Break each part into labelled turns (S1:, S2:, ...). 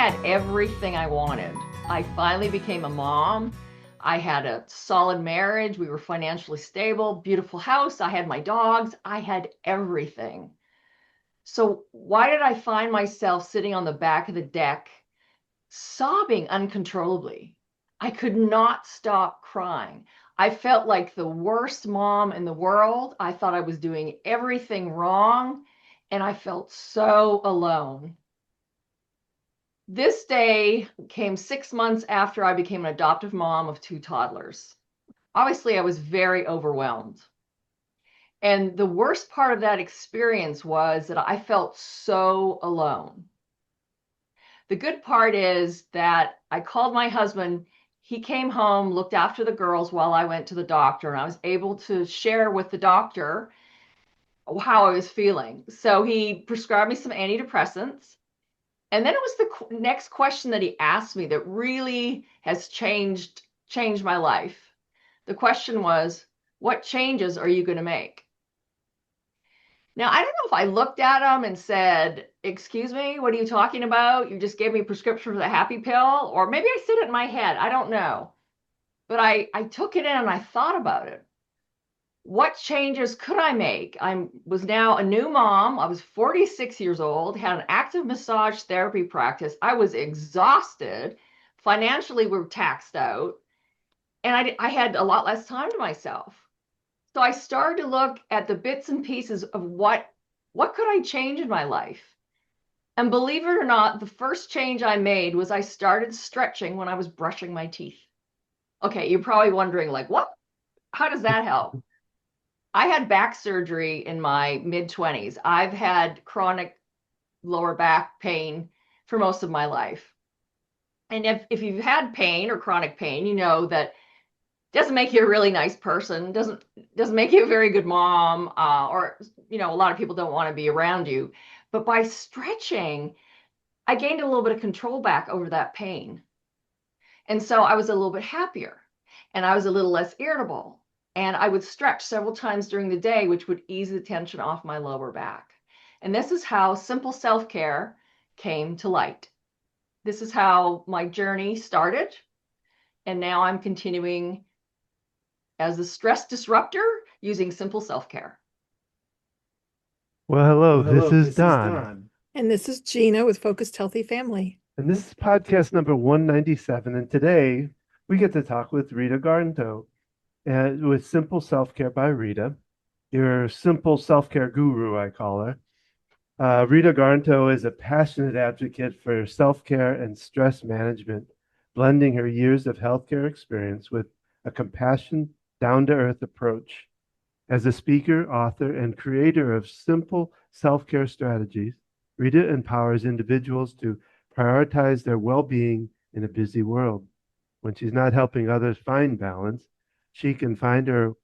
S1: had everything I wanted. I finally became a mom. I had a solid marriage. We were financially stable, beautiful house. I had my dogs. I had everything. So why did I find myself sitting on the back of the deck, sobbing uncontrollably? I could not stop crying. I felt like the worst mom in the world. I thought I was doing everything wrong, and I felt so alone. This day came 6 months after I became an adoptive mom of 2 toddlers. Obviously, I was very overwhelmed. And the worst part of that experience was that I felt so alone. The good part is that I called my husband. He came home, looked after the girls while I went to the doctor, and I was able to share with the doctor how I was feeling. So he prescribed me some antidepressants. And then it was the next question that he asked me that really has changed my life. The question was, what changes are you going to make? Now, I don't know if I looked at him and said, excuse me, what are you talking about? You just gave me a prescription for the happy pill, or maybe I said it in my head. I don't know. But I took it in and I thought about it. What changes could I make? I was now a new mom. I was 46 years old, had an active massage therapy practice. I was exhausted. Financially, we were taxed out. And I had a lot less time to myself. So I started to look at the bits and pieces of what could I change in my life? And believe it or not, the first change I made was I started stretching when I was brushing my teeth. Okay, you're probably wondering, like, what? How does that help? I had back surgery in my mid-20s. I've had chronic lower back pain for most of my life. And if you've had pain or chronic pain, you know that doesn't make you a really nice person, doesn't make you a very good mom, or a lot of people don't want to be around you. But by stretching, I gained a little bit of control back over that pain. And so I was a little bit happier, and I was a little less irritable. And I would stretch several times during the day, which would ease the tension off my lower back. And this is how simple self-care came to light. This is how my journey started. And now I'm continuing as a stress disruptor using simple self-care.
S2: Well, hello, this is Don,
S3: And this is Gina with Focused Healthy Family.
S2: and this is podcast number 197. And today we get to talk with Rita Garnto with Simple Self Care by Rita, your simple self care guru, I call her. Rita Garnto is a passionate advocate for self care and stress management, blending her years of healthcare experience with a compassionate, down to earth approach. As a speaker, author, and creator of simple self care strategies, Rita empowers individuals to prioritize their well being in a busy world. When she's not helping others find balance, you can find her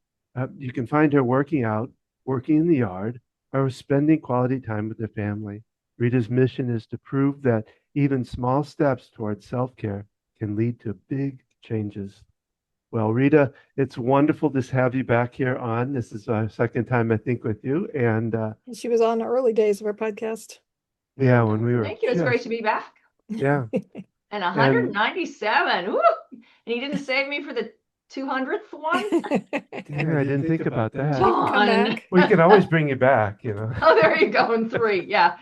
S2: working out, working in the yard, or spending quality time with their family. Rita's mission is to prove that even small steps towards self care can lead to big changes. Well, Rita, it's wonderful to have you back here on. This is our second time, I think, with you. And
S3: She was on the early days of our podcast.
S2: yeah, when we were.
S1: Thank you. It's great to be back.
S2: Yeah.
S1: And 197. Woo! And you didn't save me for the 200th one?
S2: Damn, I didn't think about that.
S3: Come back.
S2: We can always bring you back,
S1: Oh, there you go. In 3. Yeah.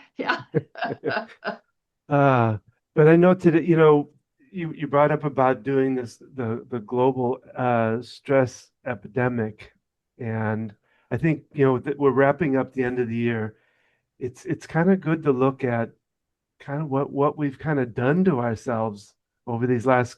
S2: But I know today, you brought up about doing this, the global stress epidemic. And I think, that we're wrapping up the end of the year. It's kind of good to look at kind of what we've kind of done to ourselves over these last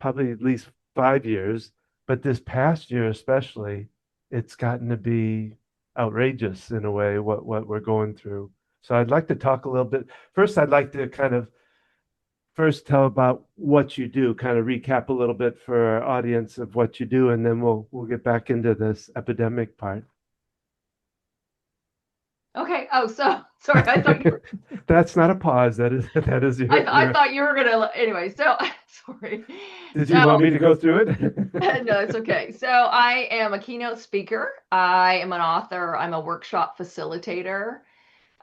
S2: probably at least 5 years, but this past year especially, it's gotten to be outrageous in a way what we're going through. So I'd like to talk a little bit. First, I'd like to kind of first tell about what you do, kind of recap a little bit for our audience of what you do, and then we'll get back into this epidemic part.
S1: Okay. Oh, so sorry. I thought you were...
S2: That's not a pause. That is your.
S1: I thought you were gonna. Anyway, so sorry.
S2: Did you want me to go through
S1: it? No, it's okay. So I am a keynote speaker. I am an author. I'm a workshop facilitator.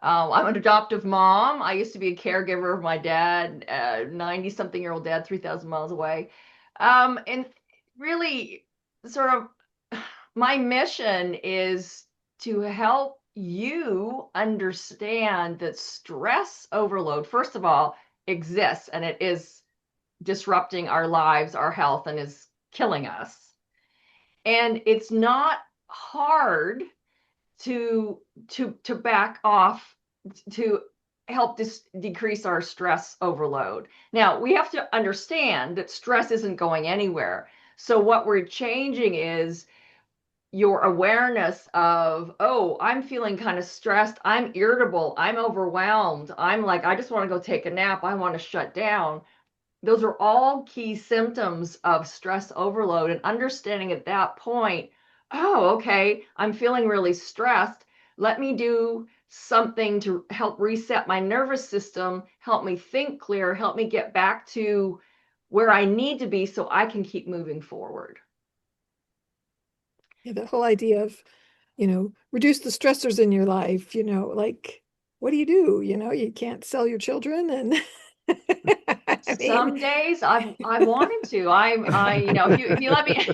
S1: I'm an adoptive mom. I used to be a caregiver of my dad, 90-something-year-old dad, 3,000 miles away. And really, sort of, my mission is to help you understand that stress overload, first of all, exists and it is disrupting our lives, our health, and is killing us. And it's not hard to back off to help decrease our stress overload. Now, we have to understand that stress isn't going anywhere. So what we're changing is your awareness of, oh, I'm feeling kind of stressed, I'm irritable, I'm overwhelmed, I'm like, I just want to go take a nap, I want to shut down. Those are all key symptoms of stress overload, and understanding at that point, oh, okay, I'm feeling really stressed. Let me do something to help reset my nervous system, help me think clear, help me get back to where I need to be so I can keep moving forward.
S3: Yeah, the whole idea of, reduce the stressors in your life, like, what do? You can't sell your children and I mean,
S1: Some days I wanted to. If you let me.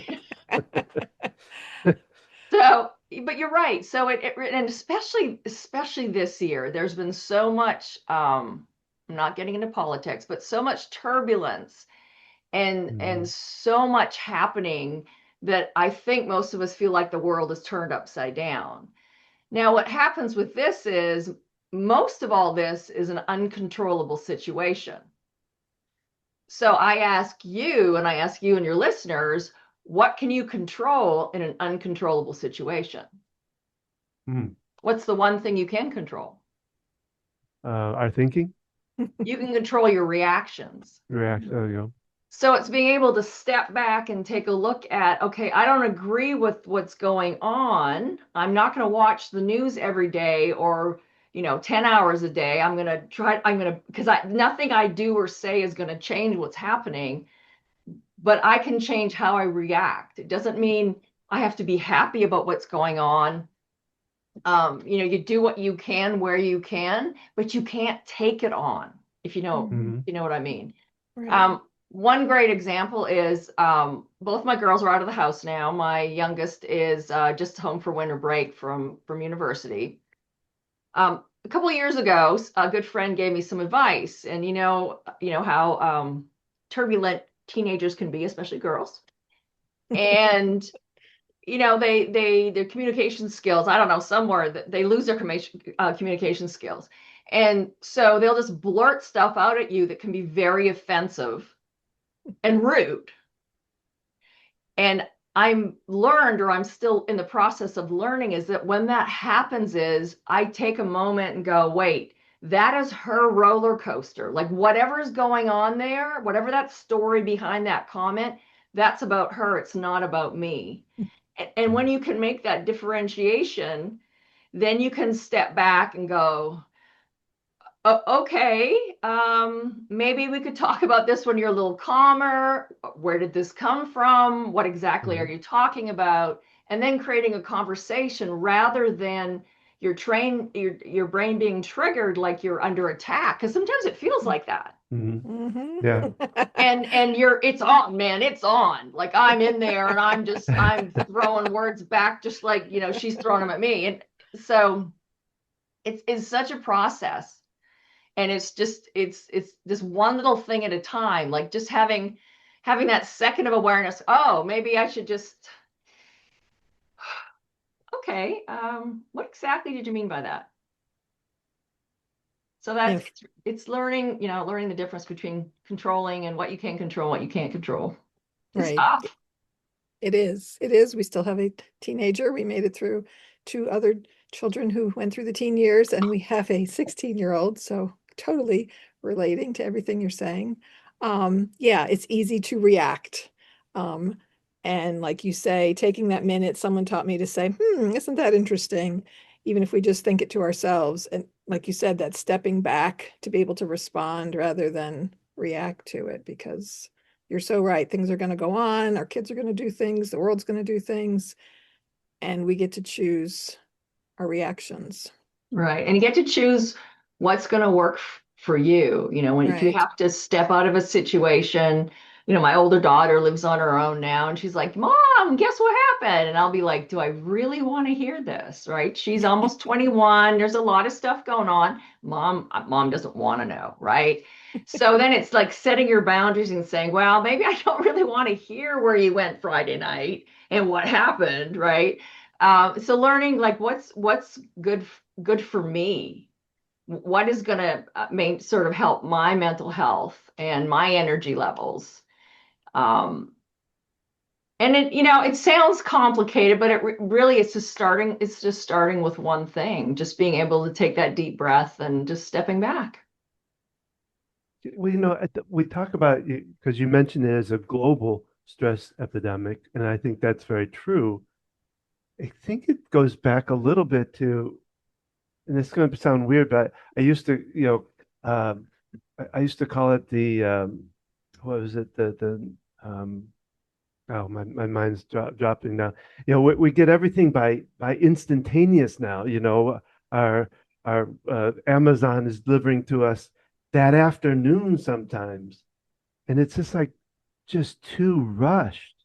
S1: So, but you're right. So and especially this year, there's been so much. I'm not getting into politics, but so much turbulence and so much happening that I think most of us feel like the world is turned upside down. Now, what happens with this is most of all this is an uncontrollable situation. So I ask you, and I ask you and your listeners, what can you control in an uncontrollable situation? What's the one thing you can control?
S2: Our thinking,
S1: You can control your reactions.
S2: reaction. There you go.
S1: So it's being able to step back and take a look at, okay, I don't agree with what's going on. I'm not going to watch the news every day or 10 hours a day. Because nothing I do or say is going to change what's happening, but I can change how I react. It doesn't mean I have to be happy about what's going on. You do what you can where you can, but you can't take it on, if you know, you know what I mean.
S3: right.
S1: One great example is both my girls are out of the house now. My youngest is just home for winter break from university. A couple of years ago, a good friend gave me some advice, and how turbulent teenagers can be, especially girls. And their communication skills, I don't know, somewhere that they lose their communication skills. And so they'll just blurt stuff out at you that can be very offensive and rude. And I'm still in the process of learning, is that when that happens is I take a moment and go, wait, that is her roller coaster. Like whatever's going on there, whatever that story behind that comment, that's about her. It's not about me. And when you can make that differentiation, then you can step back and go, okay, maybe we could talk about this when you're a little calmer. Where did this come from? What exactly are you talking about? And then creating a conversation rather than your brain being triggered like you're under attack. Because sometimes it feels like that.
S2: Yeah.
S1: And it's on, man, it's on. Like I'm in there and I'm throwing words back just like, she's throwing them at me. And so it's such a process. And it's just one little thing at a time, like just having that second of awareness. Oh, maybe I should just, okay, what exactly did you mean by that? So that's it's learning the difference between controlling and what you can control, what you can't control. It's
S3: Right.
S1: tough.
S3: It is. We still have a teenager. We made it through 2 other children who went through the teen years, and we have a 16-year-old. So totally relating to everything you're saying. Yeah, it's easy to react. And like you say, taking that minute, someone taught me to say, isn't that interesting? Even if we just think it to ourselves. And like you said, that stepping back to be able to respond rather than react to it, because you're so right. Things are going to go on. Our kids are going to do things. The world's going to do things. And we get to choose our reactions.
S1: Right. And you get to choose what's going to work for you. When if you
S3: Right.
S1: have to step out of a situation, my older daughter lives on her own now and she's like, "Mom, guess what happened?" And I'll be like, "Do I really want to hear this?" Right? She's almost 21. There's a lot of stuff going on. Mom doesn't want to know, right? So then it's like setting your boundaries and saying, "Well, maybe I don't really want to hear where you went Friday night and what happened," right? So learning like what's good for me, what is going to sort of help my mental health and my energy levels. Um, and it sounds complicated, but really it's just starting with one thing, just being able to take that deep breath and just stepping back.
S2: Well, we talk about, because you mentioned it as a global stress epidemic, and I think that's very true. I think it goes back a little bit to, and it's going to sound weird, but I used to, I used to call it the, what was it, oh, my mind's dropping now. We get everything by instantaneous now. Our Amazon is delivering to us that afternoon sometimes, and it's just too rushed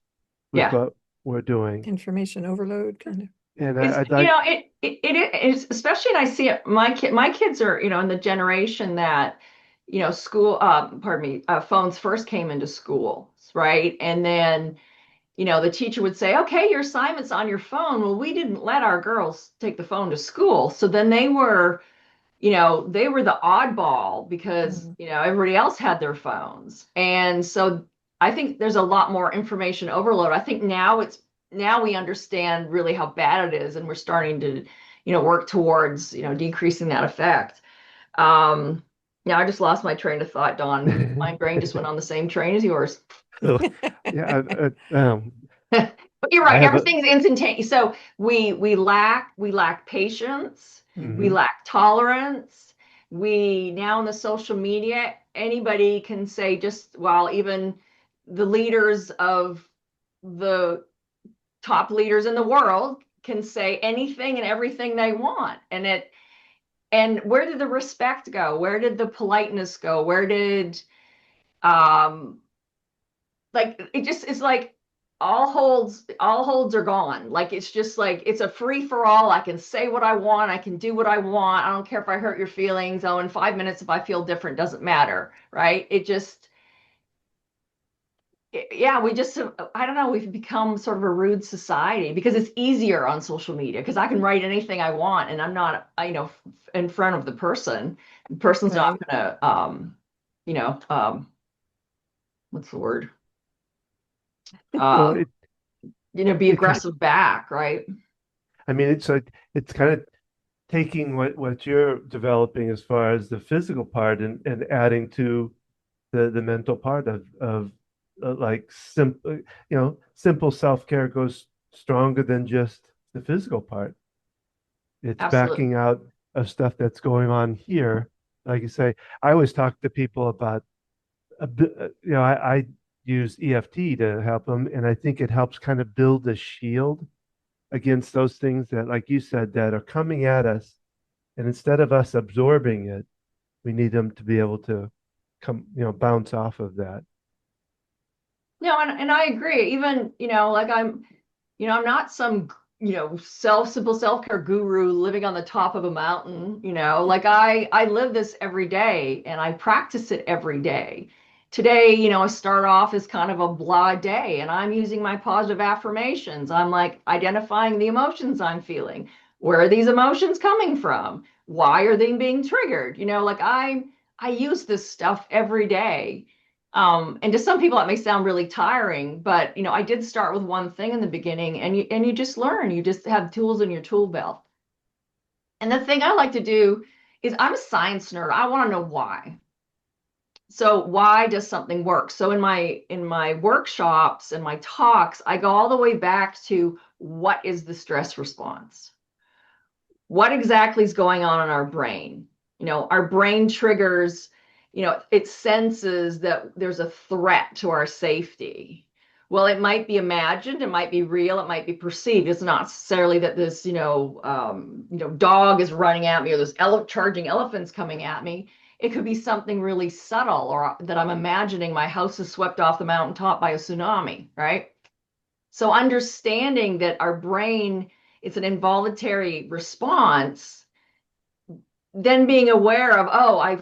S2: with
S1: Yeah.
S2: what we're doing.
S3: Information overload kind of.
S2: And
S1: It's
S2: I'd
S1: you
S2: like,
S1: know it is, especially, and I see it. My kids are in the generation that school pardon me, phones first came into schools, right? And then the teacher would say, "Okay, your assignment's on your phone." Well, we didn't let our girls take the phone to school, so then they were the oddball because
S3: Mm.
S1: everybody else had their phones. And so I think there's a lot more information overload. I think now we understand really how bad it is, and we're starting to work towards decreasing that effect. Now I just lost my train of thought, Don. My brain just went on the same train as yours.
S2: yeah,
S1: But you're
S2: I
S1: right.
S2: have a,
S1: Everything's instantaneous. So we lack patience. We
S2: mhm.
S1: lack tolerance. We now in the social media, anybody can say just well, even the leaders of the top leaders in the world can say anything and everything they want. And where did the respect go? Where did the politeness go? Where did um like it just is like all holds are gone. Like it's just like it's a free for all. I can say what I want, I can do what I want. I don't care if I hurt your feelings. Oh, in 5 minutes if I feel different, doesn't matter, right? Yeah, we just I don't know, we've become sort of a rude society because it's easier on social media because I can write anything I want and I'm not in front of the person's not
S3: Right.
S1: gonna you know what's the word,
S2: Well,
S1: um be
S2: it kind
S1: aggressive back, right?
S2: I mean, it's kind of taking what you're developing as far as the physical part and adding to the mental part of like simple self-care goes stronger than just the physical part. It's
S1: Absolutely.
S2: backing out of stuff that's going on here. Like you say, I always talk to people about I use EFT to help them, and I think it helps kind of build a shield against those things that, like you said, that are coming at us. And instead of us absorbing it, we need them to be able to bounce off of that.
S1: No, and I agree. Even, like I'm not some, simple self-care guru living on the top of a mountain, like I live this every day and I practice it every day. Today, I start off as kind of a blah day and I'm using my positive affirmations. I'm like identifying the emotions I'm feeling. Where are these emotions coming from? Why are they being triggered? Like I use this stuff every day. And to some people, that may sound really tiring, but I did start with one thing in the beginning, and you just learn. You just have tools in your tool belt. And the thing I like to do is I'm a science nerd. I want to know why. So why does something work? So in my workshops and my talks, I go all the way back to what is the stress response? What exactly is going on in our brain? Our brain triggers, it senses that there's a threat to our safety. Well, it might be imagined, it might be real, it might be perceived. It's not necessarily that this, dog is running at me or there's charging elephants coming at me. It could be something really subtle, or that I'm imagining my house is swept off the mountaintop by a tsunami, right? So understanding that our brain, it's an involuntary response, then being aware of, oh, I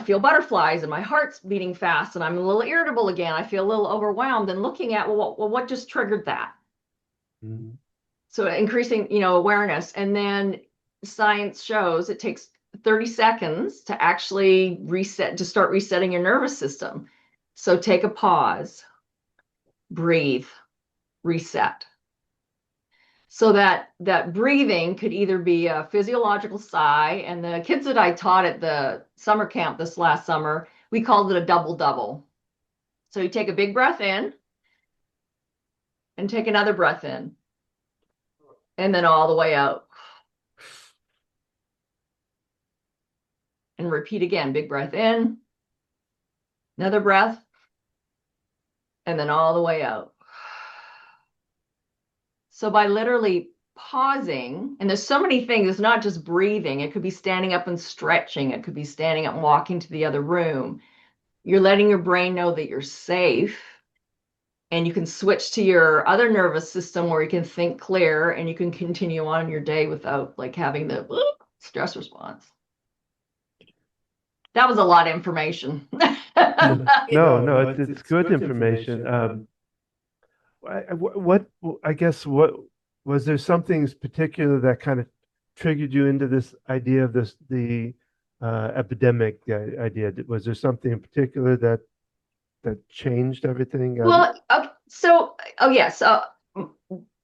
S1: feel butterflies and my heart's beating fast and I'm a little irritable again. I feel a little overwhelmed, and looking at, well, what just triggered that?
S2: Mhm.
S1: So increasing, awareness. And then science shows it takes 30 seconds to actually reset, to start resetting your nervous system. So take a pause, breathe, reset. So that breathing could either be a physiological sigh, and the kids that I taught at the summer camp this last summer, we called it a double double. So you take a big breath in and take another breath in, and then all the way out. And repeat again, big breath in, another breath, and then all the way out. So by literally pausing, and there's so many things, it's not just breathing. It could be standing up and stretching. It could be standing up and walking to the other room. You're letting your brain know that you're safe, and you can switch to your other nervous system where you can think clear and you can continue on your day without like having the stress response. That was a lot of information.
S2: No, it's good information. What I guess what was there something particular that kind of triggered you into this idea of the epidemic idea? Was there something in particular that changed everything?
S1: Well, oh yes,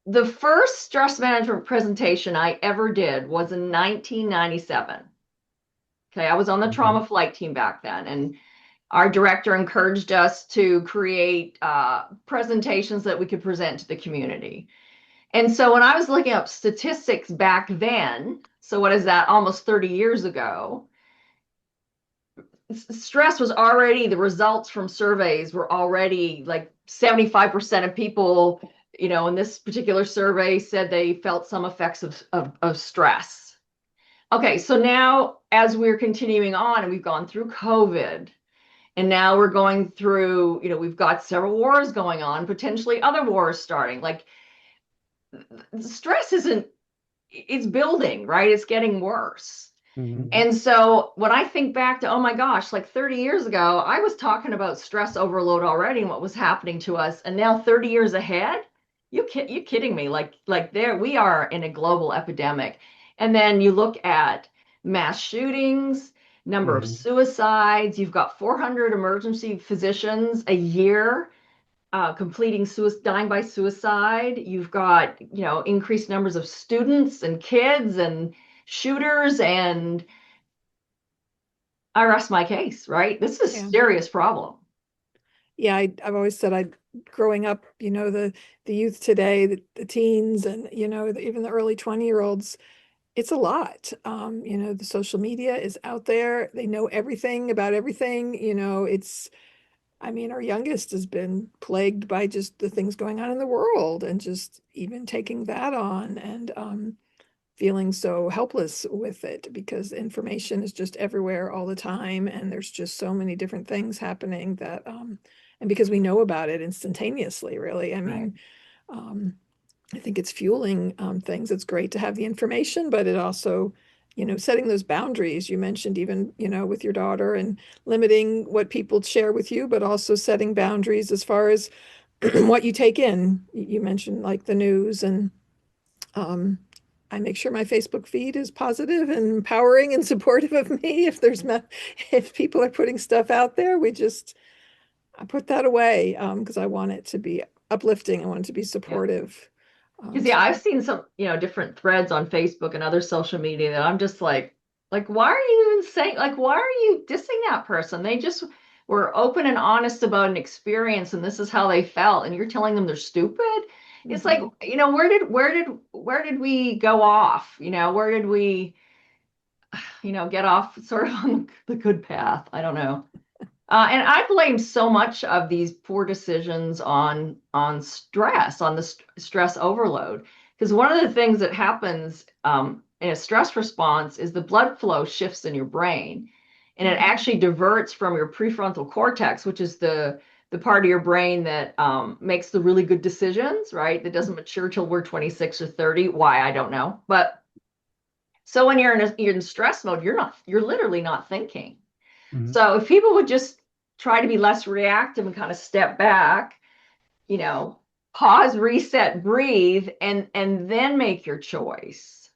S1: the first stress management presentation I ever did was in 1997. Okay, I was on the trauma flight team back then, and our director encouraged us to create presentations that we could present to the community. And so when I was looking up statistics back then, so what is that, almost 30 years ago, stress was already, the results from surveys were already like 75% of people, in this particular survey said they felt some effects of stress. Okay, so now as we're continuing on and we've gone through COVID, and now we're going through, we've got several wars going on, potentially other wars starting. Like, stress it's building, right? It's getting worse.
S2: Mhm.
S1: And so when I think back to, oh my gosh, like 30 years ago, I was talking about stress overload already and what was happening to us. And now 30 years ahead, you kidding me? Like there, we are in a global epidemic. And then you look at mass shootings, number of
S2: Mhm.
S1: suicides. You've got 400 emergency physicians a year completing dying by suicide. You've got, increased numbers of students and kids and shooters, and I rest my case, right? This is a
S3: Yeah.
S1: serious problem.
S3: Yeah, I've always said growing up, the youth today, the teens and, even the early 20-year-olds, it's a lot. The social media is out there. They know everything about everything. Our youngest has been plagued by just the things going on in the world and just even taking that on and feeling so helpless with it because information is just everywhere all the time. And there's just so many different things happening that, and because we know about it instantaneously, really. I think it's fueling things. It's great to have the information, but it also, setting those boundaries you mentioned, even, with your daughter and limiting what people share with you, but also setting boundaries as far as what you take in. You mentioned like the news, and I make sure my Facebook feed is positive and empowering and supportive of me. If people are putting stuff out there, I put that away because I want it to be uplifting. I want it to be
S1: Yeah.
S3: supportive.
S1: Because yeah, I've seen some, different threads on Facebook and other social media that I'm just like, why are you even saying, like, why are you dissing that person? They just were open and honest about an experience, and this is how they felt, and you're telling them they're stupid. It's like,
S3: Mhm.
S1: where did we go off? Where did we, get off sort of on the good path? I don't know. And I blame so much of these poor decisions on stress, on the stress overload. Because one of the things that happens in a stress response is the blood flow shifts in your brain, and it actually diverts from your prefrontal cortex, which is the part of your brain that makes the really good decisions, right? That doesn't mature till we're 26 or 30. Why, I don't know. But so when you're in stress mode, you're literally not thinking.
S2: Mhm.
S1: So if people would just try to be less reactive and kind of step back, you know, pause, reset, breathe, and then make your choice,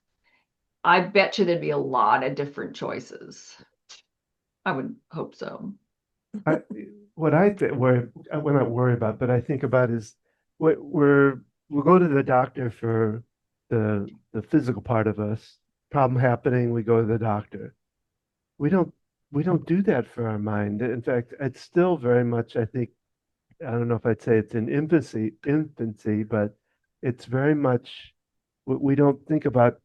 S1: I bet you there'd be a lot of different choices. I would hope so.
S2: I, what I th worry, well, not worry about, but I think about is we'll go to the doctor for the physical part of us. Problem happening, we go to the doctor. We don't we don't do that for our mind. In fact, it's still very much, I think, I don't know if I'd say it's in infancy, but it's very much we don't think about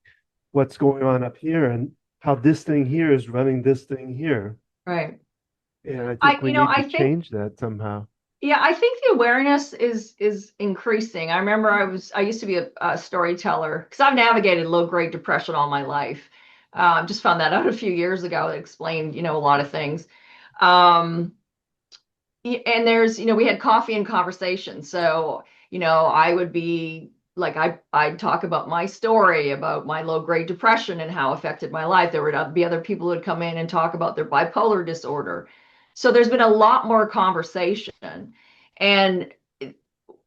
S2: what's going on up here and how this thing here is running this thing here.
S1: Right.
S2: And I think we need to
S1: I think
S2: change that somehow.
S1: yeah, I think the awareness is increasing. I remember I used to be a storyteller because I've navigated low grade depression all my life. Just found that out a few years ago. It explained, a lot of things. Um, and there's, we had coffee and conversation. So, I would be like, I'd talk about my story about my low grade depression and how it affected my life. There would be other people who'd come in and talk about their bipolar disorder. So there's been a lot more conversation. And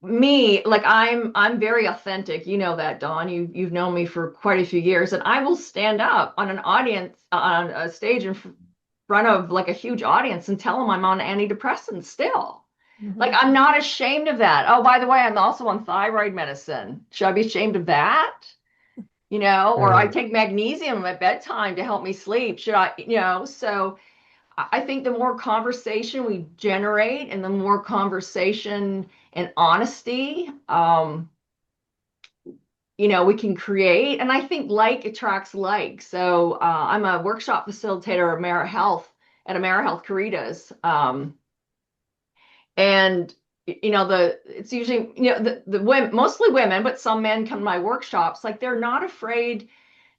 S1: me, like I'm very authentic. You know that, Dawn. You've known me for quite a few years, and I will stand up on an audience on a stage in front of like a huge audience and tell them I'm on antidepressants still. Like
S3: Mhm.
S1: I'm not ashamed of that. Oh, by the way, I'm also on thyroid medicine. Should I be ashamed of that? Or I
S2: Yeah,
S1: take magnesium at bedtime to help me sleep. Should I, so I think the more conversation we generate and the more conversation and honesty, we can create. And I think like attracts like. So I'm a workshop facilitator at AmeriHealth Caritas. And the it's usually the women, mostly women, but some men come to my workshops. Like they're not afraid,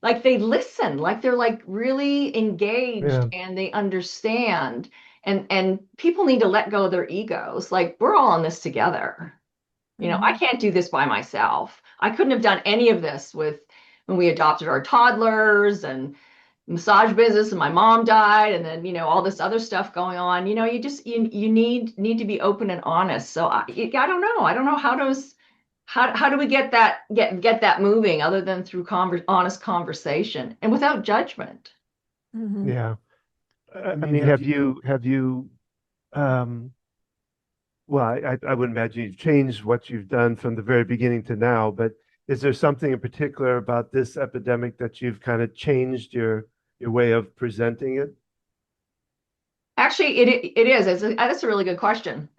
S1: like they listen, like they're like really engaged
S2: yeah.
S1: and they understand. And people need to let go of their egos. Like we're all in this together. I
S3: Mhm.
S1: can't do this by myself. I couldn't have done any of this with when we adopted our toddlers and massage business and my mom died and then all this other stuff going on. You need to be open and honest. So I don't know how do we get that moving other than through honest conversation and without judgment.
S3: Mhm.
S2: Yeah. I mean, have you um well, I would imagine you've changed what you've done from the very beginning to now, but is there something in particular about this epidemic that you've kind of changed your way of presenting it?
S1: Actually, it is. That's a really good question.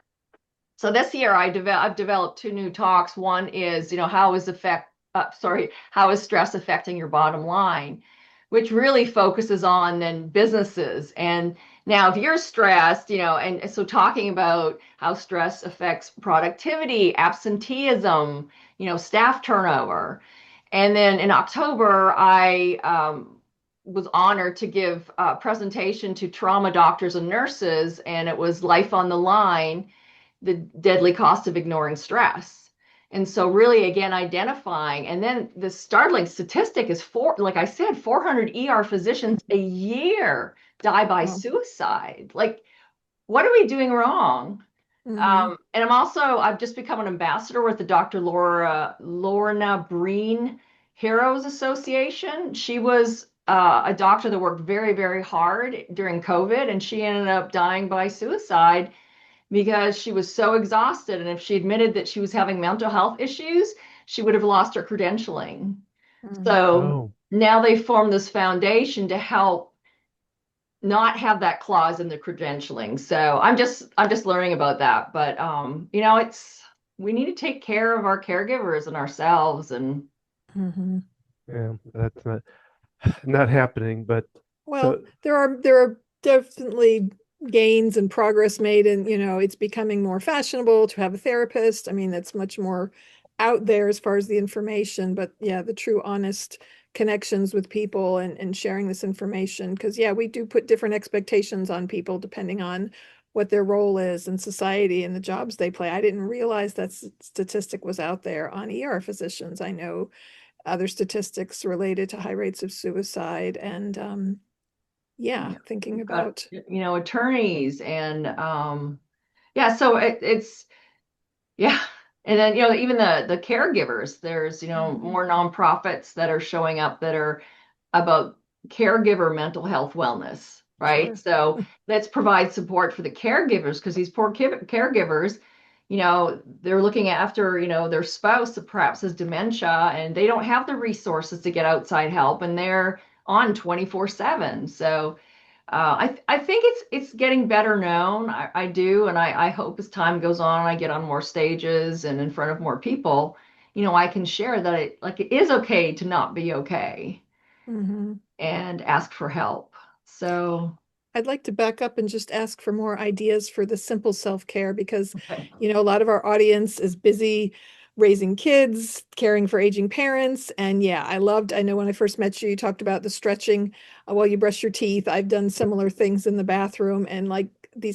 S1: So this year I've developed two new talks. One is, how is stress affecting your bottom line, which really focuses on then businesses. And now if you're stressed, and so talking about how stress affects productivity, absenteeism, staff turnover. And then in October, I was honored to give a presentation to trauma doctors and nurses, and it was Life on the Line, the deadly cost of ignoring stress. And so really again identifying, and then the startling statistic is like I said, 400 ER physicians a year die by
S3: Wow.
S1: suicide. Like, what are we doing wrong?
S3: Mhm.
S1: And I've just become an ambassador with the Dr. Lorna Breen Heroes Association. She was a doctor that worked very, very hard during COVID, and she ended up dying by suicide because she was so exhausted. And if she admitted that she was having mental health issues, she would have lost her credentialing.
S3: Mhm.
S1: So
S2: Oh,
S1: now they formed this foundation to help not have that clause in the credentialing. So I'm just learning about that. But it's we need to take care of our caregivers and ourselves. And
S3: Mhm.
S2: yeah, that's not happening, but
S3: Well,
S2: so
S3: there are definitely gains and progress made, and it's becoming more fashionable to have a therapist. I mean, that's much more out there as far as the information, but yeah, the true honest connections with people and sharing this information, because yeah, we do put different expectations on people depending on what their role is in society and the jobs they play. I didn't realize that statistic was out there on ER physicians. I know other statistics related to high rates of suicide and yeah, thinking
S1: You've got,
S3: about
S1: attorneys and yeah, so it's yeah. And then, even the caregivers, there's, more nonprofits that are showing up that are about caregiver mental health wellness, right?
S3: sure.
S1: So let's provide support for the caregivers, because these poor caregivers, they're looking after, their spouse that perhaps has dementia, and they don't have the resources to get outside help, and they're on 24/7. So I think it's getting better known. I do, and I hope as time goes on, I get on more stages and in front of more people, I can share that it is okay to not be okay
S3: Hmm.
S1: and ask for help. So,
S3: I'd like to back up and just ask for more ideas for the simple self-care because,
S1: okay.
S3: a lot of our audience is busy raising kids, caring for aging parents. And yeah, I know when I first met you, you talked about the stretching while you brush your teeth. I've done similar things in the bathroom and like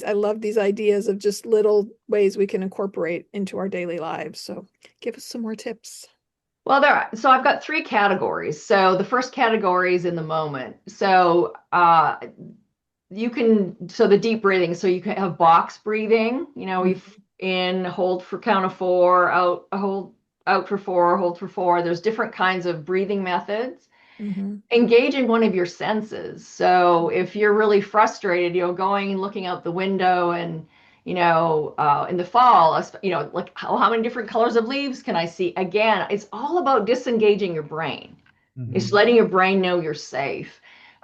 S3: I love these ideas of just little ways we can incorporate into our daily lives. So give us some more tips.
S1: Well, so I've got three categories. So the first category is in the moment. So so the deep breathing, so you can have box breathing, you in, hold for count of four, out, hold out for four, hold for four. There's different kinds of breathing methods.
S3: Mm-hmm.
S1: Engaging one of your senses. So if you're really frustrated, going and looking out the window and, in the fall, like how many different colors of leaves can I see? Again, it's all about disengaging your brain. It's
S2: Mhm.
S1: letting your brain know you're safe.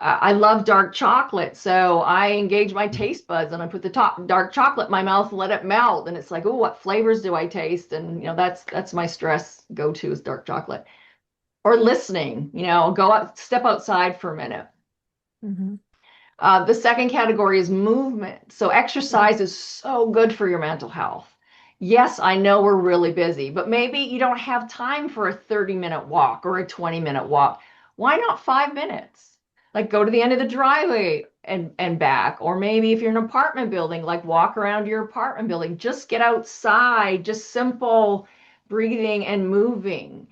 S1: I love dark chocolate, so I engage my taste buds and I put the top dark chocolate in my mouth and let it melt. And it's like, oh, what flavors do I taste? And that's my stress go-to is dark chocolate. Or listening, go out, step outside for a minute.
S3: Mm-hmm.
S1: The second category is movement. So exercise is so good for your mental health. Yes, I know we're really busy, but maybe you don't have time for a 30-minute walk or a 20-minute walk. Why not 5 minutes? Like go to the end of the driveway and back. Or maybe if you're in an apartment building, like walk around your apartment building. Just get outside, just simple breathing and moving.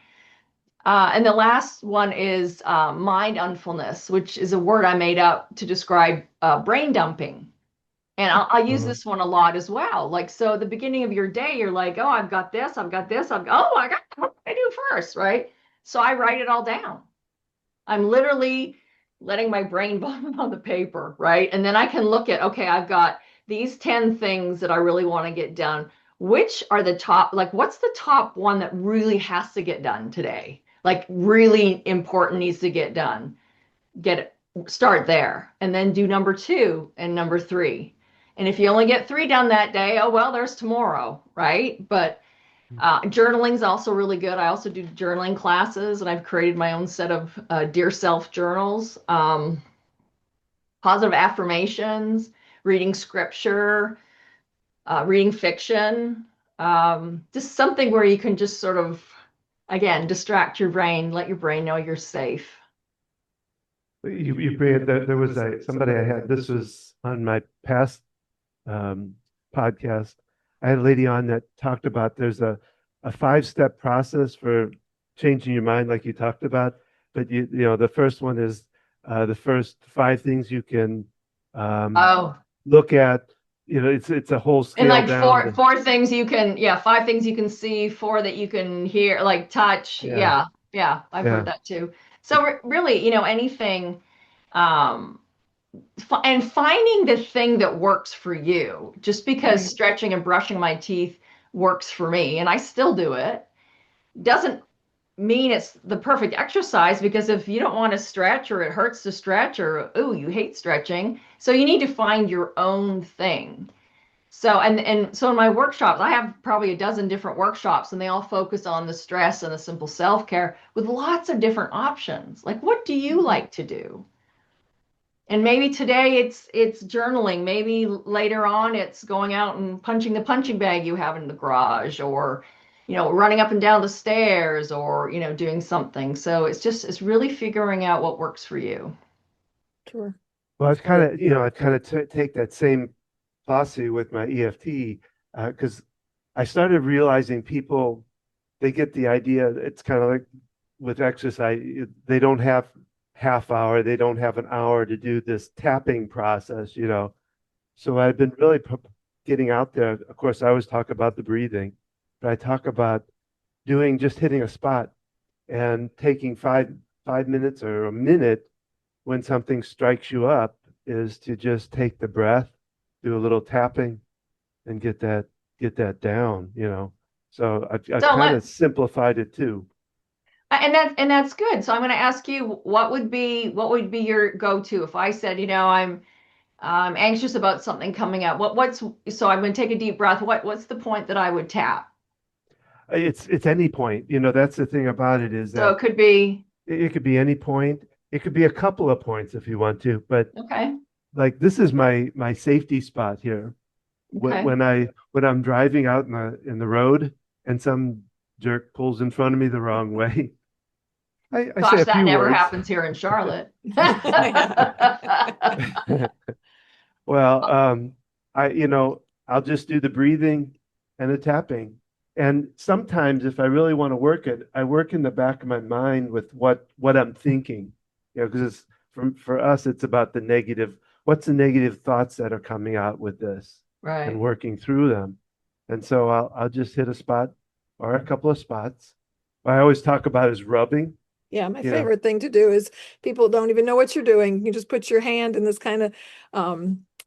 S1: And the last one is mindfulness, which is a word I made up to describe brain dumping. And I'll use
S2: Uh,
S1: this one a lot as well. Like, so at the beginning of your day, you're like, oh, I've got this, I've got this, oh, I got, what do I do first, right? So I write it all down. I'm literally letting my brain vomit on the paper, right? And then I can look at, okay, I've got these 10 things that I really want to get done. Which are the top, like, what's the top one that really has to get done today? Like, really important needs to get done. Get it, start there, and then do number two and number three. And if you only get three done that day, oh, well, there's tomorrow, right? But journaling is also really good. I also do journaling classes, and I've created my own set of Dear Self journals, positive affirmations, reading scripture, reading fiction, just something where you can just sort of, again, distract your brain, let your brain know you're safe.
S2: you bring there was somebody I had. This was on my past um, podcast. I had a lady on that talked about there's a 5-step process for changing your mind, like you talked about. But the first one is the first 5 things you can um,
S1: Oh,
S2: look at. It's a whole
S1: and
S2: scale
S1: like
S2: down.
S1: four things you can, yeah, five things you can see, four that you can hear, like touch.
S2: Yeah,
S1: Yeah, yeah, I've heard
S2: yeah.
S1: that too. So really, anything, um, and finding the thing that works for you. Just because
S3: Right.
S1: stretching and brushing my teeth works for me, and I still do it, doesn't mean it's the perfect exercise, because if you don't want to stretch or it hurts to stretch or oh, you hate stretching, so you need to find your own thing. So and so in my workshops, I have probably a dozen different workshops, and they all focus on the stress and the simple self-care with lots of different options. Like, what do you
S3: Mhm.
S1: like to do? And maybe today it's journaling. Maybe later on it's going out and punching the punching bag you have in the garage, or running up and down the stairs, or doing something. So it's really figuring out what works for you.
S3: Sure.
S2: Well, I've kind of, I kind of take that same philosophy with my EFT because I started realizing people, they get the idea. It's kind of like with exercise, they don't have half hour, they don't have an hour to do this tapping process. So I've been really getting out there. Of course, I always talk about the breathing, but I talk about doing just hitting a spot and taking 5 minutes or a minute when something strikes you up is to just take the breath, do a little tapping, and get that down. So I've
S1: So
S2: kind
S1: let
S2: of simplified it too.
S1: and that's good. So I'm going to ask you, what would be your go-to if I said, I'm anxious about something coming up. So I'm going to take a deep breath. What's the point that I would tap?
S2: It's any point. That's the thing about it is
S1: So
S2: that
S1: it could be,
S2: it could be any point. It could be a couple of points if you want to, but
S1: okay,
S2: like this is my safety spot here. When
S1: okay.
S2: when I when I'm driving out in the road and some jerk pulls in front of me the wrong way, I say
S1: Gosh,
S2: a
S1: that
S2: few
S1: never
S2: words.
S1: happens here in Charlotte.
S2: Well, I'll just do the breathing and the tapping. And sometimes if I really want to work it, I work in the back of my mind with what I'm thinking. Because it's for us, it's about what's the negative thoughts that are coming out with this and
S1: Right.
S2: working through them. And so I'll just hit a spot or a couple of spots. What I always talk about is rubbing,
S3: Yeah, my
S2: you know.
S3: favorite thing to do is people don't even know what you're doing. You just put your hand in this kind of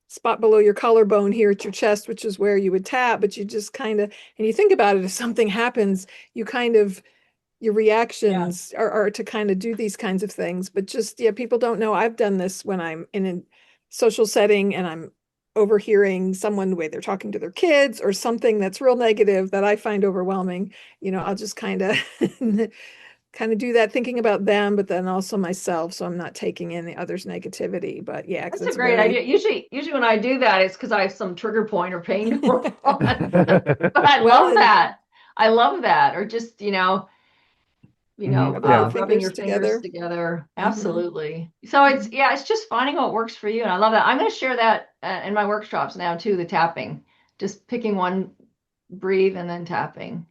S3: spot below your collarbone here at your chest, which is where you would tap, but you just kind of, and you think about it, if something happens, you kind of, your
S1: Yeah.
S3: reactions are to kind of do these kinds of things. But just, yeah, people don't know. I've done this when I'm in a social setting and I'm overhearing someone the way they're talking to their kids or something that's real negative that I find overwhelming. I'll just kind of kind of do that thinking about them, but then also myself. So I'm not taking in the other's negativity. But yeah, because
S1: That's a
S3: it's
S1: great
S3: very
S1: idea. Usually when I do that, it's because I have some trigger point or pain going on. But I
S3: well,
S1: love
S3: and
S1: that. I love that. Or just,
S3: rubbing your
S2: Yeah.
S1: rubbing
S3: fingers
S1: your fingers
S3: together.
S1: together.
S3: Hmm.
S1: Absolutely. So it's just finding what works for you. And I love that. I'm going to share that in my workshops now too, the tapping, just picking one, breathe and then tapping.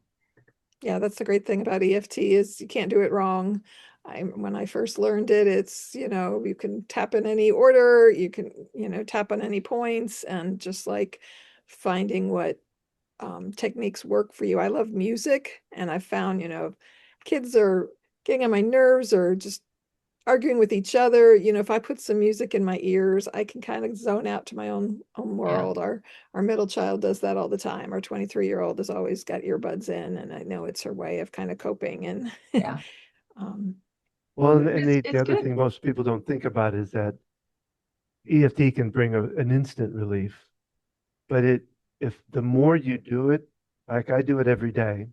S3: Yeah, that's the great thing about EFT is you can't do it wrong. When I first learned it, it's, you can tap in any order, you can, tap on any points and just like finding what techniques work for you. I love music and I found, kids are getting on my nerves or just arguing with each other. If I put some music in my ears, I can kind of zone out to my own
S1: Yeah.
S3: world. Our middle child does that all the time. Our 23-year-old has always got earbuds in, and I know it's her way of kind of coping. And
S1: Yeah.
S3: um,
S2: Well, and
S1: It's,
S2: the
S1: it's
S2: other
S1: good.
S2: thing most people don't think about is that EFT can bring an instant relief, but if the more you do it, like I do it every day,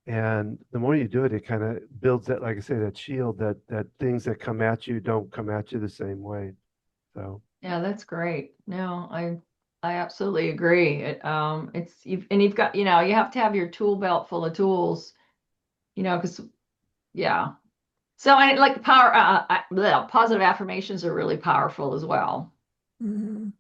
S2: and the more you do it, it kind of builds that, like I say, that shield that things that come at you don't come at you the same way. So
S1: Yeah, that's great. No, I absolutely agree. You've got, you have to have your tool belt full of tools, because yeah. So I like positive affirmations are really powerful as well.
S3: mhm.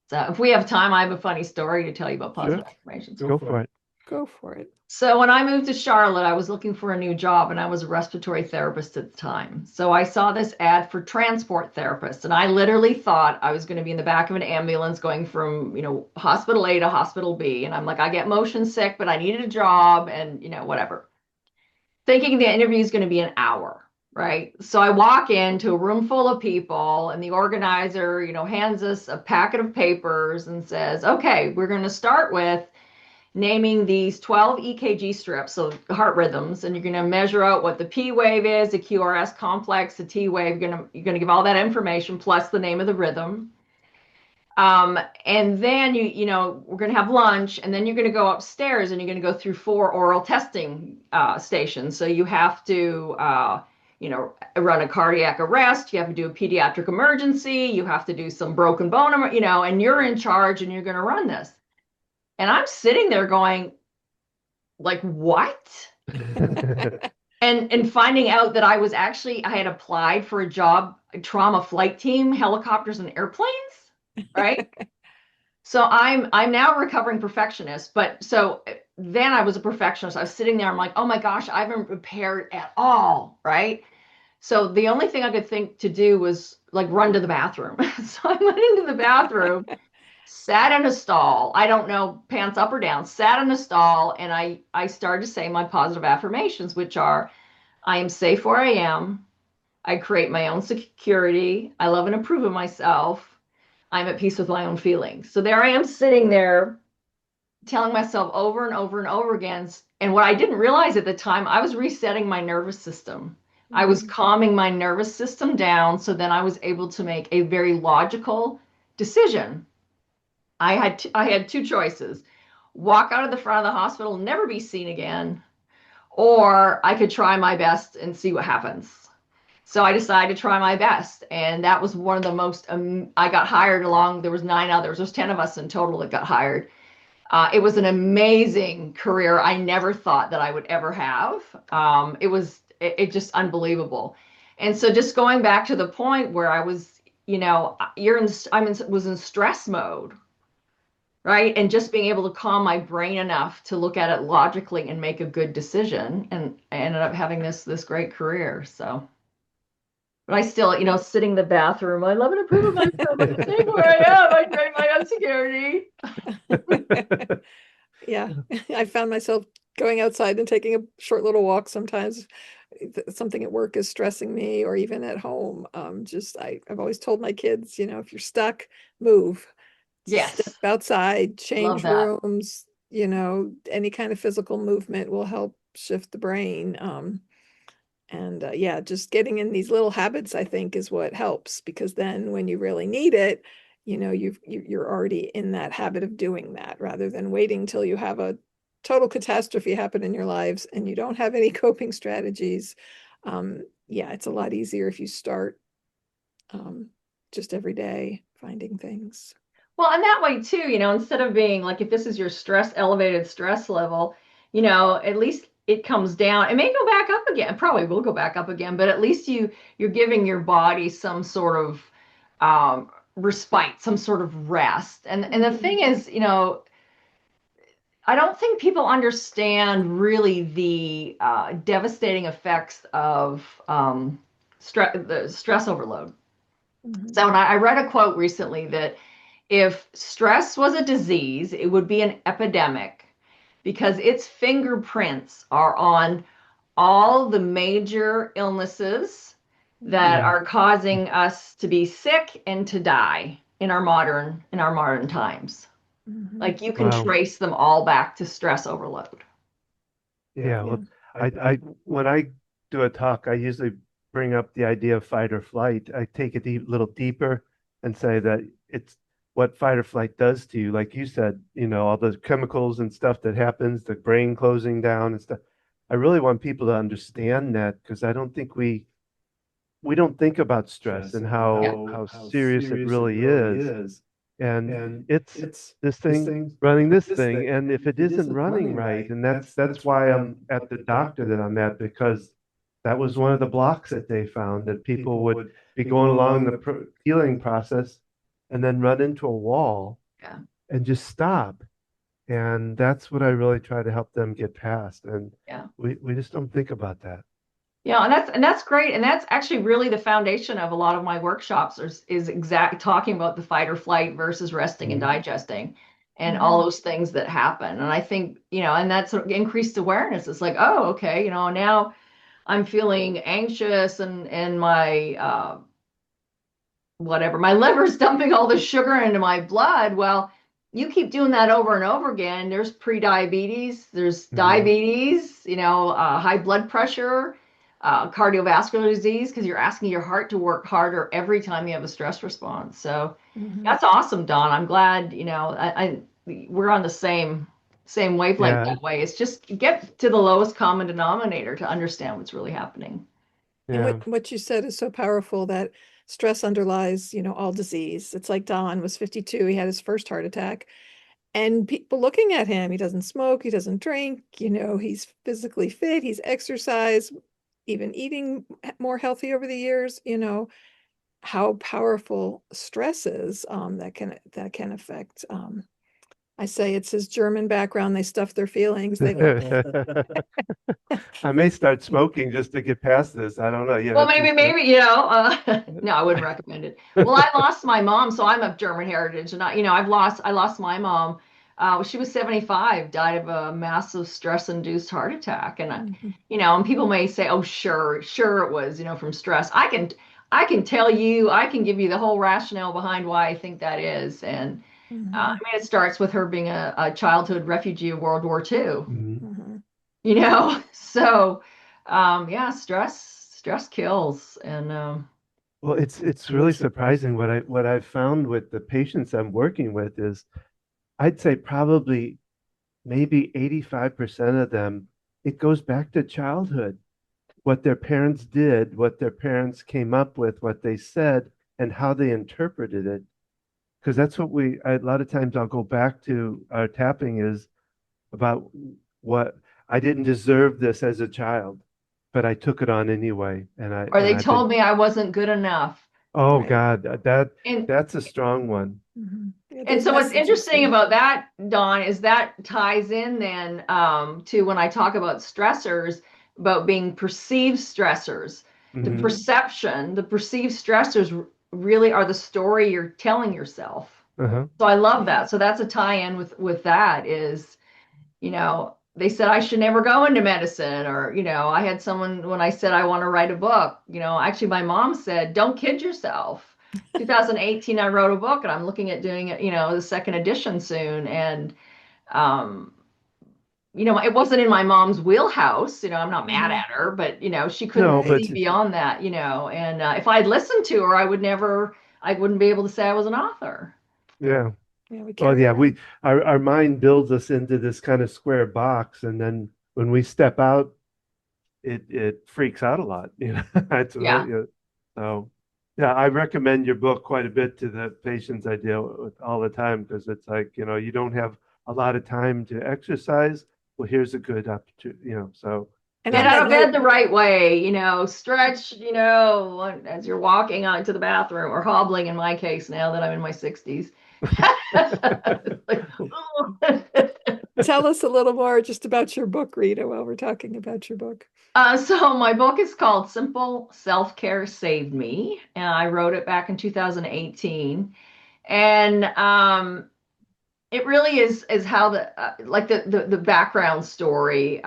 S1: So if we have time, I have a funny story to tell you about
S2: sure,
S1: positive affirmations.
S2: go for it.
S3: Go for it.
S1: So when I moved to Charlotte, I was looking for a new job and I was a respiratory therapist at the time. So I saw this ad for transport therapists and I literally thought I was going to be in the back of an ambulance going from, hospital A to hospital B. And I'm like, I get motion sick, but I needed a job and, whatever. Thinking the interview is going to be an hour, right? So I walk into a room full of people and the organizer, hands us a packet of papers and says, okay, we're going to start with naming these 12 EKG strips, so heart rhythms, and you're going to measure out what the P wave is, the QRS complex, the T wave. You're going to give all that information plus the name of the rhythm. And then we're going to have lunch, and then you're going to go upstairs and you're going to go through 4 oral testing stations. So you have to run a cardiac arrest, you have to do a pediatric emergency, you have to do some broken bone, and you're in charge and you're going to run this. And I'm sitting there going, like, what? And finding out that I had applied for a job, trauma flight team, helicopters and airplanes, right? So I'm now a recovering perfectionist, but so then I was a perfectionist. I was sitting there, I'm like, oh my gosh, I haven't prepared at all, right? So the only thing I could think to do was like run to the bathroom. So I went into the bathroom, sat in a stall. I don't know, pants up or down, sat in a stall, and I started to say my positive affirmations, which are, I am safe where I am. I create my own security. I love and approve of myself. I'm at peace with my own feelings. So there I am sitting there telling myself over and over and over again. And what I didn't realize at the time, I was resetting my nervous system. I was calming my nervous system down. So then I was able to make a very logical decision. I had two choices: walk out of the front of the hospital, never be seen again, or I could try my best and see what happens. So I decided to try my best. And that was one of the most, I got hired along, there was 9 others. There's 10 of us in total that got hired. It was an amazing career I never thought that I would ever have. It just unbelievable. And so just going back to the point where I was, was in stress mode, right? And just being able to calm my brain enough to look at it logically and make a good decision. And I ended up having this great career. So, but I still, sitting in the bathroom, I love and approve of myself. I'm staying where I am. I create my own security.
S3: Yeah, I found myself going outside and taking a short little walk sometimes. Something at work is stressing me, or even at home. I've always told my kids, if you're stuck, move. Step
S1: Yes,
S3: outside,
S1: love
S3: change
S1: that.
S3: rooms, any kind of physical movement will help shift the brain. And yeah, just getting in these little habits, I think, is what helps, because then when you really need it, you're already in that habit of doing that, rather than waiting till you have a total catastrophe happen in your lives and you don't have any coping strategies. Yeah, it's a lot easier if you start just every day finding things.
S1: Well, and that way too, instead of being like, if this is your elevated stress level, at least it comes down. It may go back up again. It probably will go back up again, but at least you're giving your body some sort of respite, some sort of rest. And the thing is, I don't think people understand really the devastating effects of the stress overload. So, and I read a quote recently that if stress was a disease, it would be an epidemic because its fingerprints are on all the major illnesses that are causing us to be sick and to die in our modern times. Like you can
S2: Wow.
S1: trace them all back to stress overload.
S2: Yeah.
S3: Yeah.
S2: Well, when I do a talk, I usually bring up the idea of fight or flight. I take it a little deeper and say that it's what fight or flight does to you. Like you said, all the chemicals and stuff that happens, the brain closing down and stuff. I really want people to understand that, because I don't think we don't think about stress and
S1: Yeah.
S2: how serious it really is. And it's this thing running this thing. And if it isn't running right, and that's why I'm at the doctor that I'm at, because that was one of the blocks that they found, that people would be going along the healing process and then run into a wall
S1: Yeah.
S2: and just stop. And that's what I really try to help them get past. And
S1: Yeah.
S2: we just don't think about that.
S1: Yeah, and that's great. And that's actually really the foundation of a lot of my workshops is exact talking about the fight or flight versus resting and digesting and all those things that happen. And I think, and that's increased awareness. It's like, oh, okay, now I'm feeling anxious and my whatever, my liver's dumping all the sugar into my blood. Well, you keep doing that over and over again. There's pre-diabetes, there's diabetes, high blood pressure, cardiovascular disease, because you're asking your heart to work harder every time you have a stress response. So that's awesome, Don. I'm glad, we're on the same wavelength
S2: Yeah.
S1: that way. It's just get to the lowest common denominator to understand what's really happening.
S3: And
S2: Yeah.
S3: what you said is so powerful, that stress underlies, all disease. It's like Don was 52, he had his first heart attack, and people looking at him, he doesn't smoke, he doesn't drink, he's physically fit, he's exercised, even eating more healthy over the years, how powerful stress is, that can affect. I say it's his German background. They stuff their feelings. They
S2: I may start smoking just to get past this. I don't know.
S1: Well,
S2: Just
S1: maybe, no, I wouldn't recommend it. Well, I lost my mom, so I'm of German heritage, and I lost my mom. She was 75, died of a massive stress-induced heart attack, and
S3: Mhm,
S1: and people may say, "Oh, sure, it was, from stress." I can tell you, I can give you the whole rationale behind why I think that is, and I
S3: mhm,
S1: mean, it starts with her being a childhood refugee of World War II.
S2: Mhm.
S3: mhm.
S1: So yeah, stress kills, and
S2: Well, it's really surprising what I've found with the patients I'm working with is I'd say probably maybe 85% of them, it goes back to childhood, what their parents did, what their parents came up with, what they said, and how they interpreted it. Because that's what a lot of times I'll go back to our tapping is about what I didn't deserve this as a child, but I took it on anyway.
S1: or
S2: And
S1: they
S2: I've been,
S1: told me I wasn't good enough.
S2: oh
S3: Right.
S2: God,
S1: And
S2: that's a strong one.
S3: Mhm. Yeah,
S1: and
S3: those
S1: so what's
S3: messages,
S1: interesting about that, Dawn, is that ties in then to when I talk about stressors, about being perceived stressors.
S2: Hmm.
S1: The perceived stressors really are the story you're telling yourself.
S2: Uh-huh.
S1: So I love
S3: right.
S1: that. So that's a tie-in with that is, they said I should never go into medicine, or, I had someone when I said I want to write a book, actually my mom said, don't kid yourself. 2018, I wrote a book and I'm looking at doing it, the second edition soon. And, um, it wasn't in my mom's wheelhouse, I'm not mad
S3: Mhm.
S1: at her, but, she couldn't
S2: No,
S3: Right.
S2: but
S1: see beyond that, and if I'd listened to her, I wouldn't be able to say I was an author.
S2: yeah.
S3: Yeah, we
S2: Well,
S3: carry
S2: yeah,
S3: around.
S2: our mind builds us into this kind of square box, and then when we step out, it freaks out a lot, It's
S1: Yeah.
S2: so yeah, I recommend your book quite a bit to the patients I deal with all the time because it's like, you don't have a lot of time to exercise. Well, here's a good opportunity, so
S3: And
S1: Get
S3: on
S2: yeah.
S3: that
S1: out of bed
S3: note,
S1: the right way, stretch, as you're walking out to the bathroom, or hobbling in my case now that I'm in my 60s. Like,
S3: tell us a little more just about your book, Rita, while we're talking about your book.
S1: so my book is called Simple Self-Care Saved Me, and I wrote it back in 2018. And it really is how the background story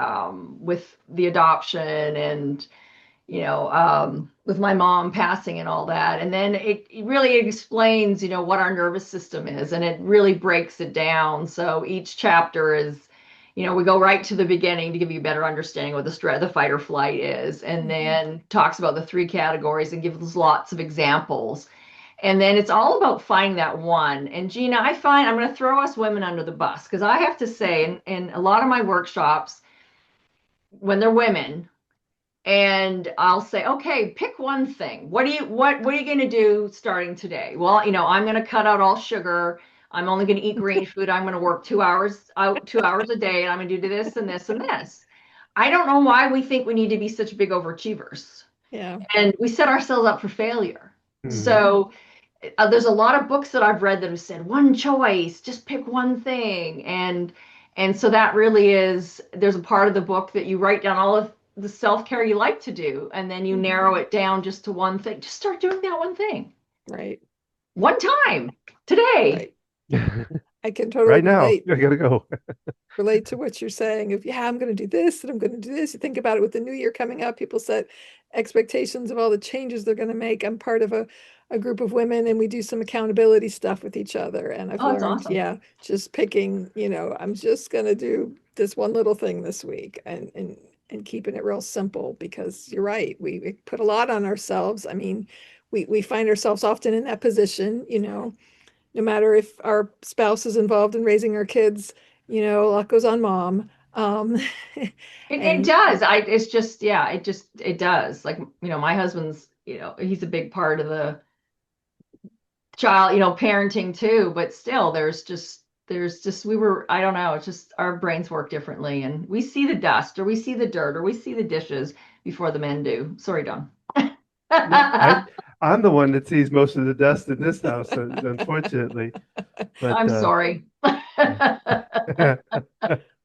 S1: with the adoption, and with my mom passing and all that. And then it really explains, what our nervous system is, and it really breaks it down. So each chapter is, we go right to the beginning to give you a better understanding what the fight or flight is, and
S3: Mhm.
S1: then talks about the three categories and gives lots of examples. And then it's all about finding that one. And Gina, I find I'm going to throw us women under the bus because I have to say, in a lot of my workshops, when they're women, and I'll say, okay, pick one thing. What are you going to do starting today? Well, I'm going to cut out all sugar. I'm only going to eat green food. I'm going to work 2 hours a day, and I'm going to do this and this and this. I don't know why we think we need to be such big overachievers,
S3: Yeah.
S1: and we set ourselves up for failure.
S2: Mhm.
S1: So there's a lot of books that I've read that have said one choice, just pick one thing, and so that really is. There's a part of the book that you write down all of the self-care you like to do, and then you
S3: Mhm.
S1: narrow it down just to one thing. Just start doing that one thing
S3: Right.
S1: one time today.
S3: Right. I can totally
S2: Right now,
S3: relate.
S2: I gotta go.
S3: Relate to what you're saying of, yeah, I'm going to do this and I'm going to do this. You think about it with the new year coming up, people set expectations of all the changes they're going to make. I'm part of a group of women and we do some accountability stuff with each other. And I've
S1: Oh, that's
S3: learned,
S1: awesome.
S3: yeah, just picking, I'm just going to do this one little thing this week, and keeping it real simple, because you're right. We put a lot on ourselves. I mean, we find ourselves often in that position, no matter if our spouse is involved in raising our kids, a lot goes on mom. Um,
S1: It
S3: and
S1: does. It's just, yeah, it does. Like, my husband's, he's a big part of the child, parenting too, but still I don't know, it's just our brains work differently and we see the dust or we see the dirt or we see the dishes before the men do. Sorry, Don.
S2: No, I'm the one that sees most of the dust in this house, unfortunately. But
S1: I'm sorry.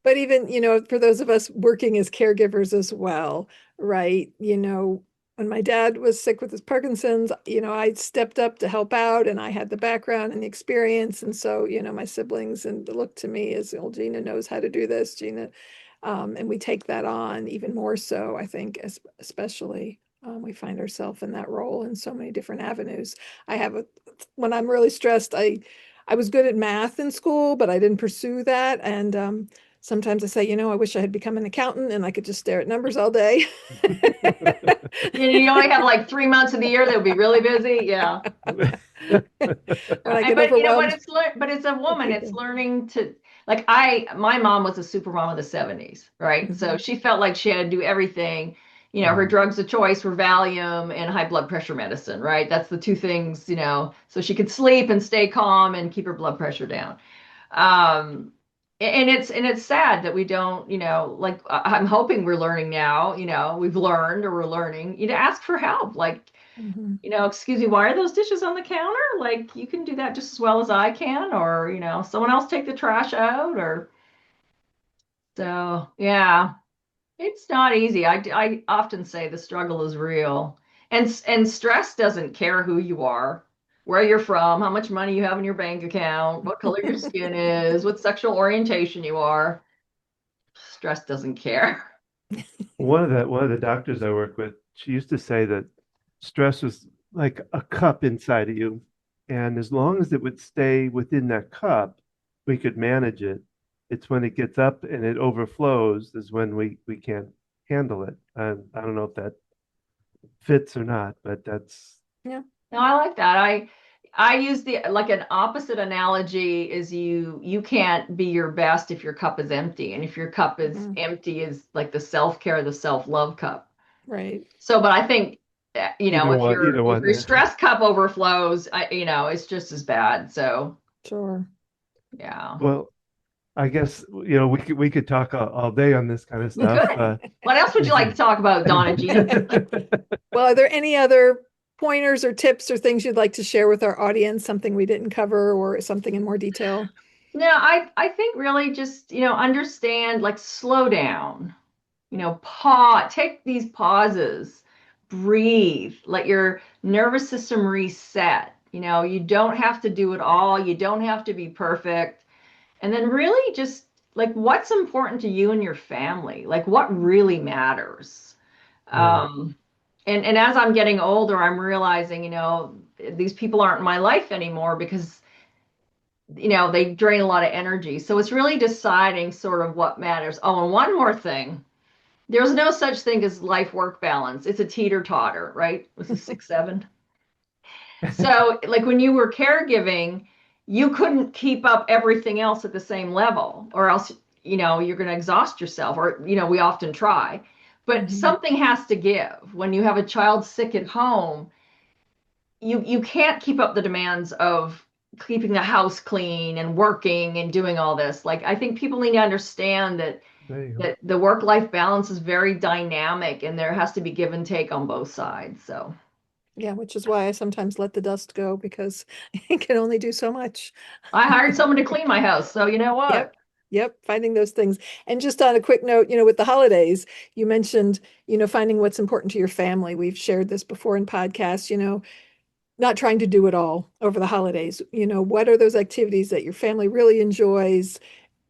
S3: but even, for those of us working as caregivers as well, right? When my dad was sick with his Parkinson's, I stepped up to help out and I had the background and the experience. And so, my siblings and look to me as, well, Gina knows how to do this, Gina. And we take that on even more so, I think, especially we find ourselves in that role in so many different avenues. When I'm really stressed, I was good at math in school, but I didn't pursue that. And sometimes I say, I wish I had become an accountant and I could just stare at numbers all day.
S1: You only have like 3 months of the year that would be really busy. Yeah.
S3: When I get
S1: But you know what?
S3: overwhelmed
S1: But it's a
S3: with
S1: woman. It's
S3: people.
S1: learning to like my mom was a super mom of the 70s, right? So
S3: Mhm.
S1: she felt like she had to do everything. Her
S2: Mhm.
S1: drugs of choice were Valium and high blood pressure medicine, right? That's the two things, so she could sleep and stay calm and keep her blood pressure down. Um, and it's sad that we don't, like I'm hoping we're learning now, we've learned or we're learning, ask for help. Like,
S3: Mhm.
S1: excuse me, why are those dishes on the counter? Like, you can do that just as well as I can, or, someone else take the trash out, or so, yeah, it's not easy. I often say the struggle is real, and stress doesn't care who you are, where you're from, how much money you have in your bank account, what color your skin is, what sexual orientation you are. Stress doesn't care.
S2: One of the doctors I work with, she used to say that stress was like a cup inside of you, and as long as it would stay within that cup, we could manage it. It's when it gets up and it overflows is when we can't handle it. I don't know if that fits or not, but that's
S3: Yeah.
S1: No, I like that. I use the like an opposite analogy is you can't be your best if your cup is empty. And if your cup is
S3: Mhm.
S1: empty is like the self-care, the self-love cup.
S3: Right.
S1: So, but I think if your
S2: either
S1: if
S2: one.
S1: your
S2: Yeah.
S1: stress cup overflows, it's just as bad. So,
S3: Sure.
S1: yeah.
S2: Well, I guess we could talk all day on this kind of stuff.
S1: Good. What else would you like to talk about, Donna Gina?
S3: Well, are there any other pointers or tips or things you'd like to share with our audience, something we didn't cover or something in more detail?
S1: No, I think really just, understand, like slow down. Pause, take these pauses, breathe, let your nervous system reset. You don't have to do it all, you don't have to be perfect. And then really just like what's important to you and your family, like what really matters.
S2: Right.
S1: Um, and as I'm getting older, I'm realizing, these people aren't in my life anymore because, they drain a lot of energy. So it's really deciding sort of what matters. Oh, and one more thing. There's no such thing as life work balance. It's a teeter totter, right? This is 6, 7. So, like when you were caregiving, you couldn't keep up everything else at the same level, or else, you're going to exhaust yourself, or, we often try. But
S3: Mhm.
S1: something has to give. When you have a child sick at home, you can't keep up the demands of keeping the house clean and working and doing all this. Like, I think people need to understand that
S2: There you go.
S1: the work life balance is very dynamic and there has to be give and take on both sides. So
S3: Yeah, which is why I sometimes let the dust go because it can only do so much.
S1: I hired someone to clean my house. So you know what?
S3: Yep. Yep. Finding those things. And just on a quick note, with the holidays, you mentioned, finding what's important to your family. We've shared this before in podcasts, not trying to do it all over the holidays. What are those activities that your family really enjoys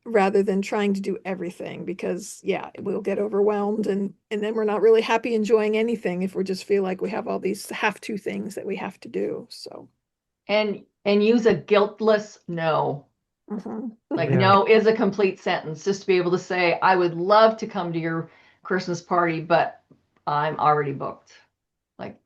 S3: rather than trying to do everything? Because yeah, we'll get overwhelmed and then we're not really happy enjoying anything if we just feel like we have all these have to things that we have to do. So,
S1: And use a guiltless no.
S3: mhm.
S1: Like
S2: Yeah.
S1: no is a complete sentence. Just to be able to say, I would love to come to your Christmas party, but I'm already booked. Like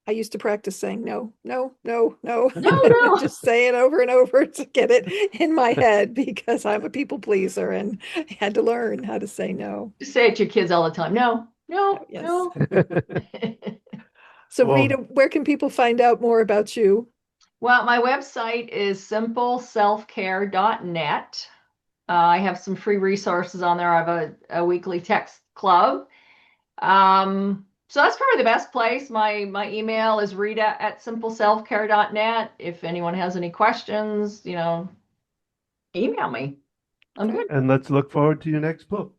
S3: I used to practice saying no, no, no, no.
S1: No.
S3: Just say it over and over to get it in my head because I'm a people pleaser and I had to learn how to say no.
S1: Just say it to your kids all the time. No, no,
S3: Yes.
S1: no.
S3: So
S2: Well-
S3: Rita, where can people find out more about you?
S1: Well, my website is simpleselfcare.net. I have some free resources on there. I have a weekly text club. So that's probably the best place. My email is rita@simpleselfcare.net. If anyone has any questions, email me. I'm
S3: Okay.
S1: good.
S2: And let's look forward to your next book.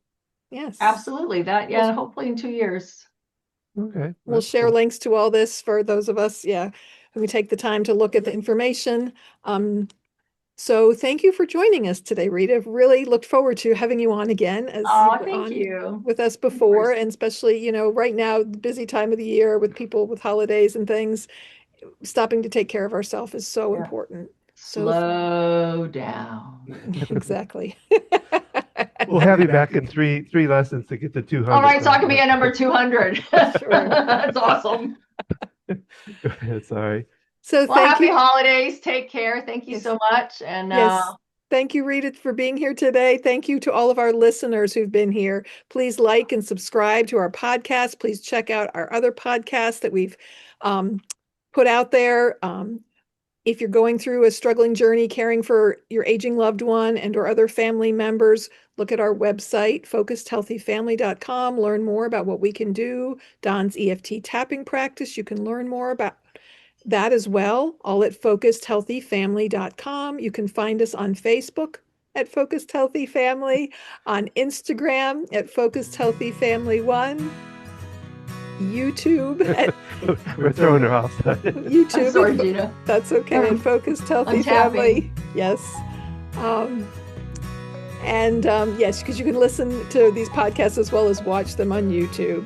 S3: Yes.
S1: Absolutely. Hopefully in 2 years.
S2: Okay.
S3: We'll
S2: that's
S3: share
S2: cool.
S3: links to all this for those of us, who take the time to look at the information. So thank you for joining us today, Rita. I've really looked forward to having you on again as
S1: Oh,
S3: you were
S1: thank
S3: on
S1: you.
S3: with us before,
S1: course.
S3: and especially, right now, the busy time of the year with people with holidays and things, stopping to take care of ourselves is so
S1: Yeah.
S3: important. So
S1: Slow down.
S3: exactly.
S2: We'll have you back in three lessons to get to 200.
S1: All right, so I can be a number 200.
S3: Sure.
S1: That's awesome.
S2: Sorry.
S3: So
S1: Well,
S3: thank
S1: happy
S3: you.
S1: holidays. Take care. Thank you
S3: Yes.
S1: so much. And
S3: Yes. Thank you, Rita, for being here today. Thank you to all of our listeners who've been here. Please like and subscribe to our podcast. Please check out our other podcasts that we've put out there. If you're going through a struggling journey caring for your aging loved one and or other family members, look at our website, focusedhealthyfamily.com. Learn more about what we can do. Don's EFT tapping practice. You can learn more about that as well, all at focusedhealthyfamily.com. You can find us on Facebook at Focused Healthy Family, on Instagram at Focused Healthy Family 1, YouTube at
S2: We're throwing her off.
S3: YouTube.
S1: sorry, Gina.
S3: That's okay. At Focused Healthy
S1: I'm tapping.
S3: Family. Yes. Yes, because you can listen to these podcasts as well as watch them on YouTube.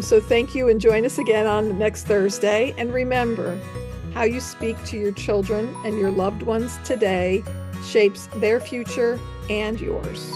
S3: So thank you and join us again on next Thursday. And remember, how you speak to your children and your loved ones today shapes their future and yours.